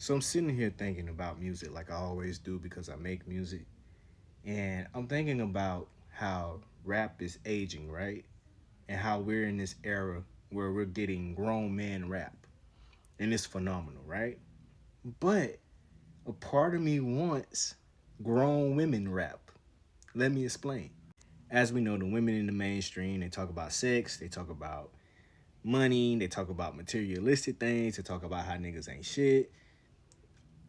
So I'm sitting here thinking about music like I always do because I make music. And I'm thinking about how rap is aging, right? And how we're in this era where we're getting grown men rap. And it's phenomenal, right? But a part of me wants grown women rap. Let me explain. As we know, the women in the mainstream, they talk about sex, they talk about money, they talk about materialistic things, they talk about how niggas ain't shit,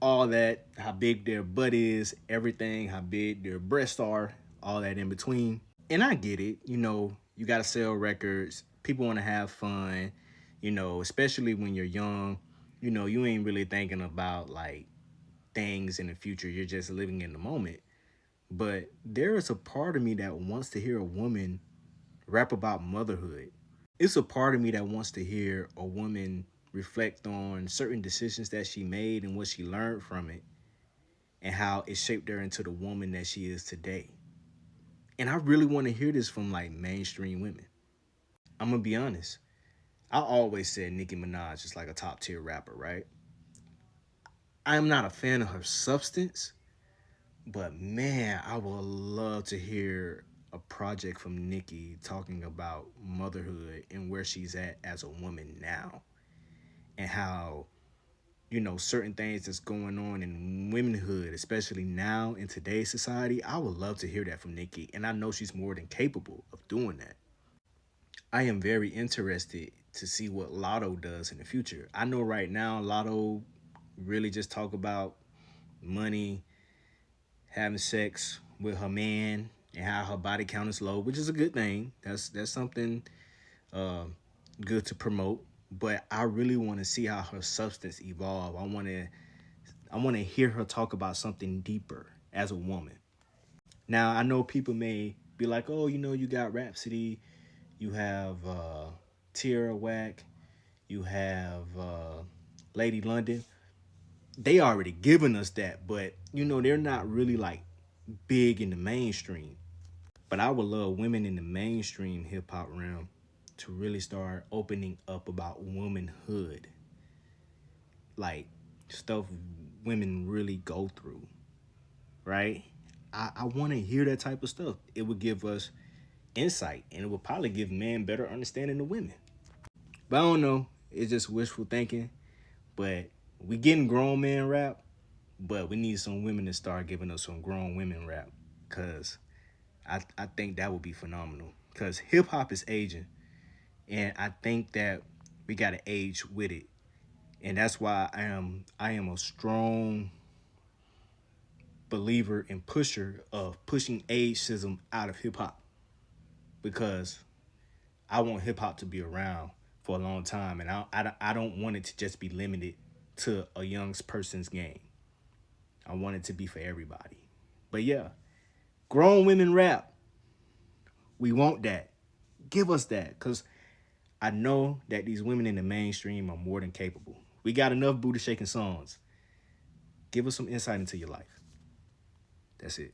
all that, how big their butt is, everything, how big their breasts are, all that in between. And I get it, you got to sell records. People want to have fun, especially when you're young. You ain't really thinking about like things in the future. You're just living in the moment. But there is a part of me that wants to hear a woman rap about motherhood. It's a part of me that wants to hear a woman reflect on certain decisions that she made and what she learned from it and how it shaped her into the woman that she is today. And I really want to hear this from like mainstream women. I'm gonna be honest. I always said Nicki Minaj is like a top tier rapper, right? I am not a fan of her substance, but man, I would love to hear a project from Nicki talking about motherhood and where she's at as a woman now and how certain things that's going on in womanhood, especially now in today's society. I would love to hear that from Nicki, and I know she's more than capable of doing that. I am very interested to see what Lotto does in the future. I know right now Lotto really just talk about money, having sex with her man, and how her body count is low, which is a good thing. That's something uh, good to promote. But I really want to see how her substance evolve. I want to hear her talk about something deeper as a woman. Now I know people may be like, oh, you got Rhapsody, you have Tierra Whack, you have Lady London. They already given us that, but they're not really like big in the mainstream. But I would love women in the mainstream hip hop realm to really start opening up about womanhood, like stuff women really go through, right? I want to hear that type of stuff. It would give us insight and it would probably give men better understanding of women. But I don't know. It's just wishful thinking. But we getting grown man rap, but we need some women to start giving us some grown women rap. Cause I think that would be phenomenal. Cause hip hop is aging. And I think that we gotta age with it. And that's why I am a strong believer and pusher of pushing ageism out of hip hop. Because I want hip hop to be around for a long time, and I don't want it to just be limited to a young person's game. I want it to be for everybody. But yeah, grown women rap. We want that. Give us that, cause I know that these women in the mainstream are more than capable. We got enough booty shaking songs. Give us some insight into your life. That's it.